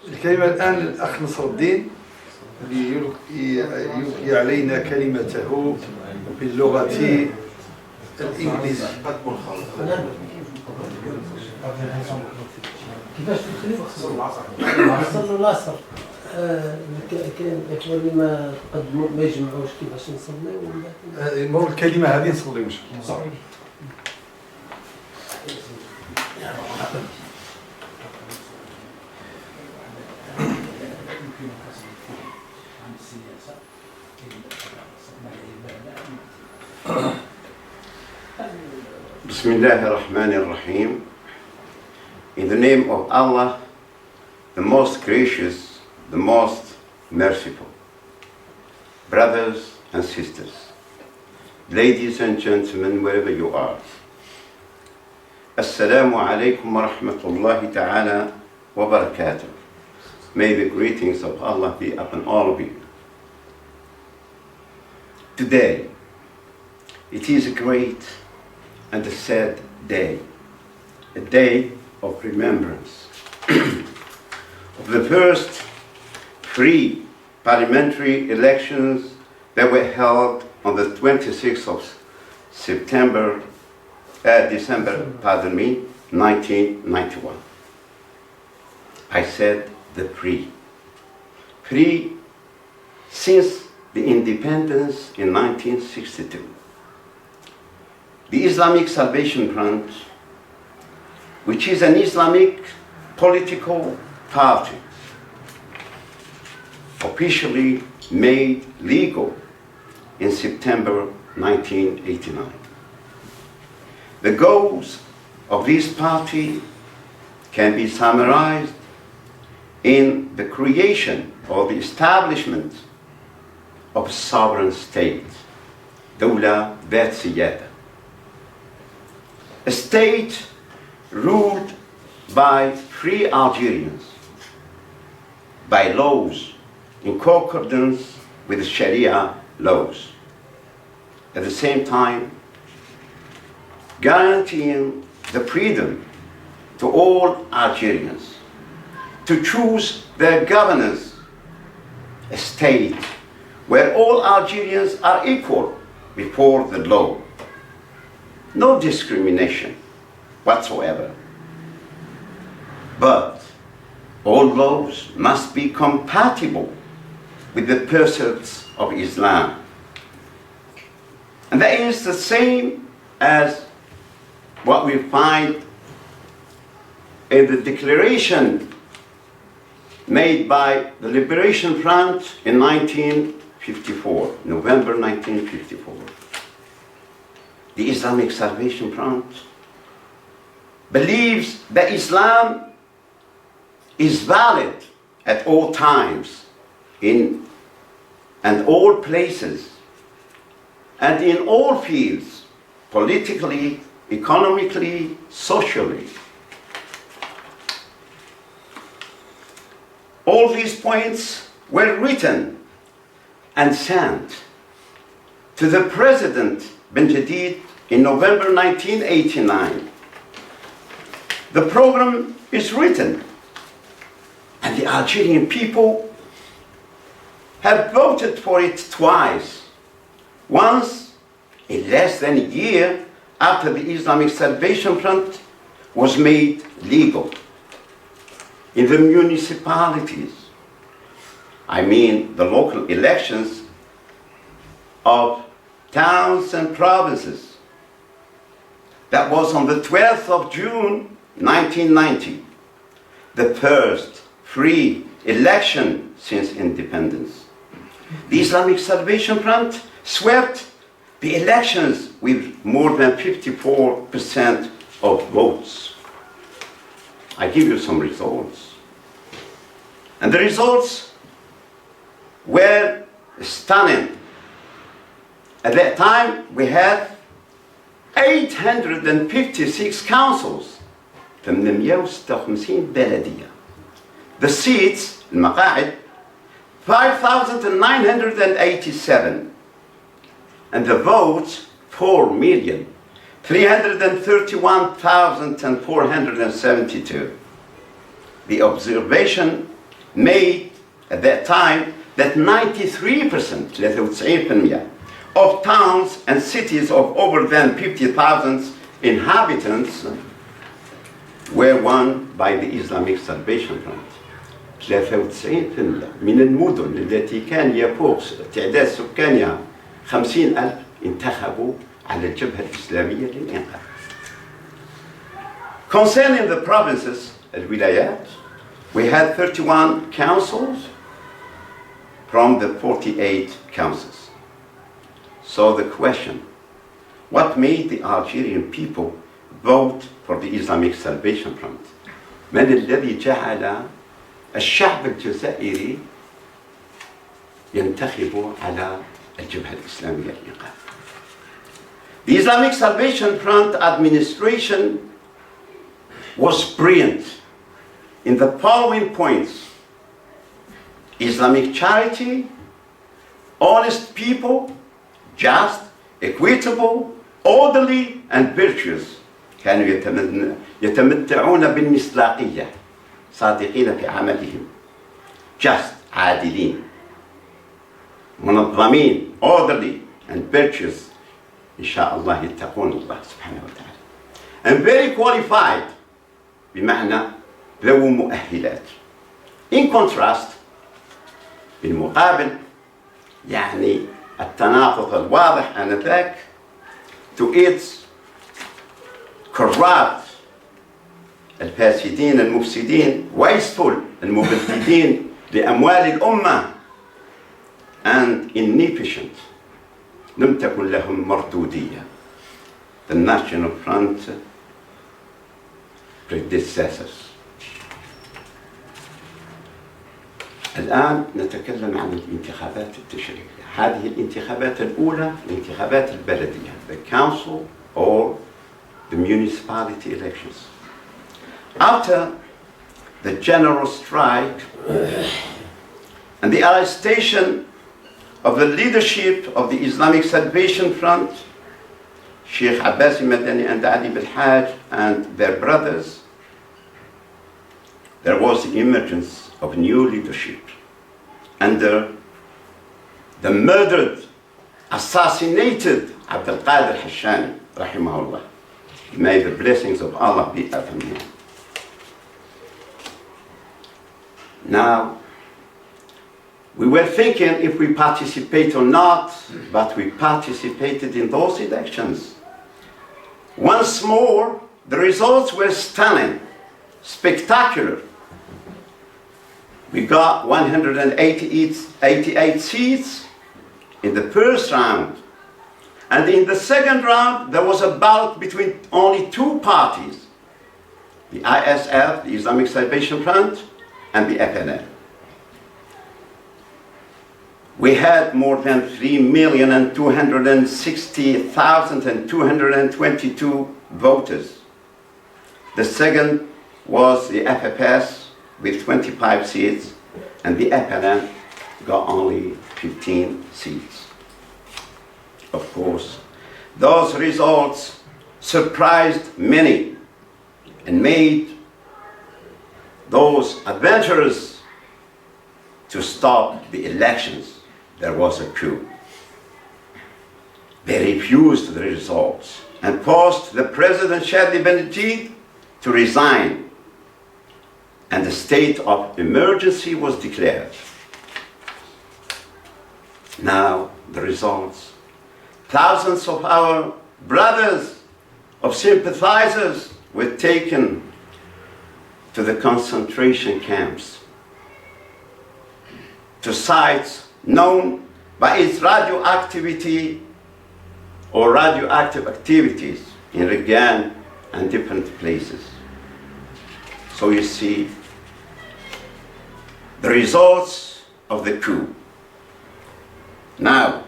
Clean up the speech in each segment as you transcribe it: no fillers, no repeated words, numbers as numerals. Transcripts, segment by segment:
الكلمة الآن للأخ نصر الدين ليلقي علينا كلمته باللغة الإنجليزية. كيفاش نصلوا العصر؟ كاين اللي ما قدموا ما يجمعوش كيفاش نصليو ولا الكلمة هذه نصليو إن شاء الله. بسم الله الرحمن الرحيم. In the name of Allah, the most gracious, the most merciful. Brothers and sisters, ladies and gentlemen, wherever you are, Assalamu alaikum wa rahmatullahi ta'ala wa barakatuh. May the greetings of Allah be upon all of you. Today, it is a great and a sad day, a day of remembrance of the first free parliamentary elections that were held on the 26th of December, 1991. I said the free since the independence in 1962. The Islamic Salvation Front, which is an Islamic political party, officially made legal in September 1989. The goals of this party can be summarized in the creation or the establishment of a sovereign state, دولة ذات سيادة. A state ruled by free Algerians, by laws in concordance with Sharia laws. At the same time, guaranteeing the freedom to all Algerians to choose their governors, a state where all Algerians are equal before the law. No discrimination whatsoever. But all laws must be compatible with the precepts of Islam. And that is the same as what we find in the declaration made by the Liberation Front in 1954, November 1954. The Islamic Salvation Front believes that Islam is valid at all times, in and all places, and in all fields, politically, economically, socially. All these points were written and sent to the President Ben Jadid in November 1989. The program is written, and the Algerian people have voted for it twice. Once, in less than a year after the Islamic Salvation Front was made legal. In the municipalities, I mean the local elections of towns and provinces. That was on the 12th of June 1990, the first free election since independence. The Islamic Salvation Front swept the elections with more than 54% of votes. I give you some results. And the results were stunning. At that time, we had 856 councils, 856 بلدية. The seats, المقاعد, 5,987. And the votes, 4,331,472. The observation made at that time that 93%, 93% of towns and cities of over than 50,000 inhabitants were won by the Islamic Salvation Front. 93% من المدن التي كان يفوق تعداد سكانها 50,000 انتخبوا على الجبهة الإسلامية للإنقاذ. Concerning the provinces, الولايات, we had 31 councils from the 48 councils. So the question, what made the Algerian people vote for the Islamic Salvation Front? من الذي جعل الشعب الجزائري ينتخب على الجبهة الإسلامية للإنقاذ؟ The Islamic Salvation Front administration was brilliant in the following points: Islamic charity, honest people, just, equitable, orderly, and virtuous. كانوا يتمتعون بالمصداقية، صادقين في عملهم، just, عادلين، منظمين, orderly, and virtuous. إن شاء الله يتقون الله سبحانه وتعالى. And very qualified, بمعنى ذو مؤهلات. In contrast, بالمقابل، يعني التناقض الواضح آنذاك to its corrupt الفاسدين المفسدين wasteful المبذلين لأموال الأمة and inefficient لم تكن لهم مردودية. The National Front predecessors. الآن نتكلم عن الانتخابات التشريعية. هذه الانتخابات الأولى الانتخابات البلدية, the council or the municipality elections. After the general strike and the arrestation of the leadership of the Islamic Salvation Front, Sheikh Abbasi Madani and Ali Belhaj and their brothers, there was the emergence of new leadership under the murdered, assassinated Abdel Qadir Hashani, rahimahullah. May the blessings of Allah be upon him. Now, we were thinking if we participate or not, but we participated in those elections. Once more, the results were stunning, spectacular. We got 188 seats in the first round. And in the second round, there was a bout between only two parties, the ISF, the Islamic Salvation Front, and the FNL. We had more than 3,260,222 voters. The second was the FFS with 25 seats, and the FNL got only 15 seats. Of course, those results surprised many and made those adventurers to stop the elections. There was a coup. They refused the results and forced the President Shadi Benajid to resign, and the state of emergency was declared. Now the results. Thousands of our brothers, of sympathizers, were taken to the concentration camps, to sites known by its radioactivity or radioactive activities in Regan and different places. So you see the results of the coup. Now,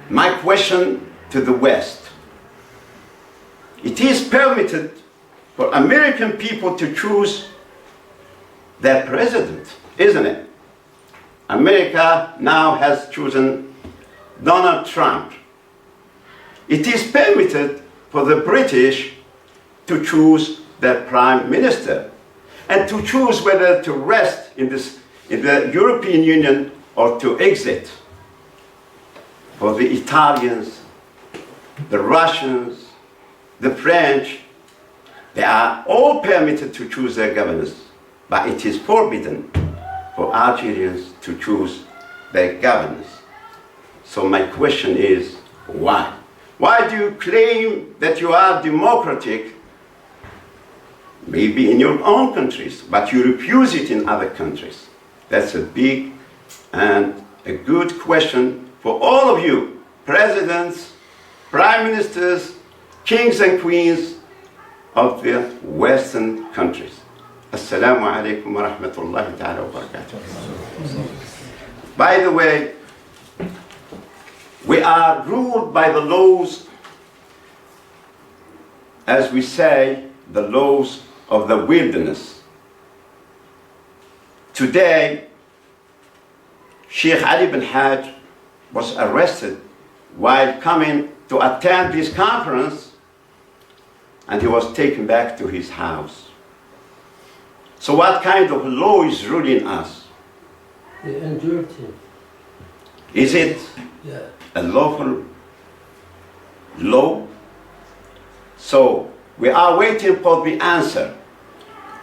my question to the West: it is permitted for American people to choose their president, isn't it? America now has chosen Donald Trump. It is permitted for the British to choose their prime minister. and to choose whether to rest in the European Union or to exit. For the Italians, the Russians, the French, they are all permitted to choose their governors, but it is forbidden for Algerians to choose their governors. So my question is, why? Why do you claim that you are democratic, maybe in your own countries, but you refuse it in other countries? That's a big and a good question for all of you, presidents, prime ministers, kings and queens of the Western countries. Assalamu alaikum wa rahmatullahi ta'ala wa barakatuh. By the way, we are ruled by the laws, as we say, the laws of the wilderness. Today, Sheikh Ali bin Hajj was arrested while coming to attend this conference, and he was taken back to his house. So what kind of law is ruling us? They endured him. Is it Yeah. a lawful law? So we are waiting for the answer.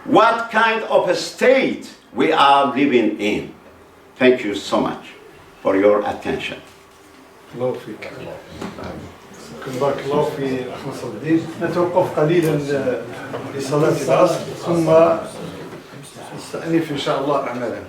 What kind of a state we are living in? Thank you so much for your attention. الله فيك. بارك الله في الأخ نصر الدين. نتوقف قليلا لصلاة العصر ثم نستأنف إن شاء الله أعمالنا.